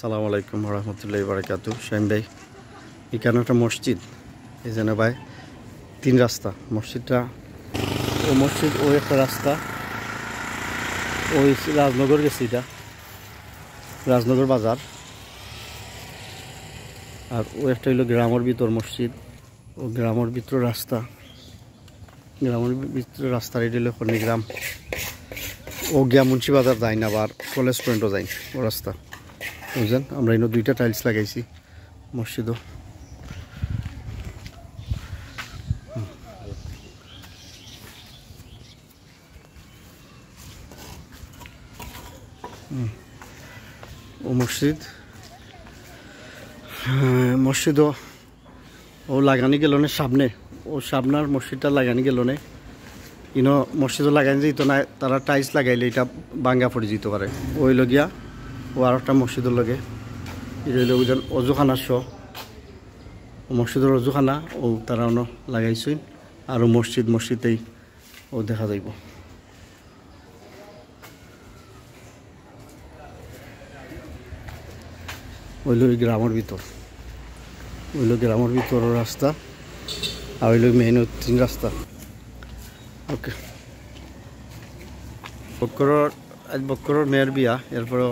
আসসালামু আলাইকুম রহমতুল্লাহি বারাকাতু। শাহিম ভাই, এখানে একটা মসজিদ, এই যেন ভাই 3 রাস্তা মসজিদটা, ও মসজিদ, ও একটা রাস্তা, ওই রাজনগর গেছে, এটা রাজনগর বাজার। আর ও একটা হইলো গ্রামের ভিতর মসজিদ, ও গ্রামের ভিতর রাস্তা, গ্রামের ভিতর রাস্তার এটা হইলো গ্রাম। ও গিয়া মুন্সি বাজার যাই না, আবার কলেজ পয়েন্টও যাই ও রাস্তা, বুঝলেন। আমরা এনে 2টা টাইলস লাগাইছি মসজিদও। ও মসজিদ, মসজিদও ও লাগানি গেল না সামনে, ও সামনের মসজিদটা লাগানি গেল না, ইনো মসজিদও লাগানি যেত না, তারা টাইলস লাগাইলে এটা ভাঙ্গা পড়ে যেতে পারে। ওই লগিয়া ও আর একটা মসজিদের লগে এটা হইল অজুখানা সহ, মসজিদের অজুখানা ও তারা অন্য লাগাইছে। আর মসজিদেই ও দেখা যাইব। ওইল গ্রামের ভিতর, ওইল গ্রামের ভিতর রাস্তা, আর ওইল মেইন 3 রাস্তা। ওকে, আজ বক্করের মেয়ের বিয়া, এরপরও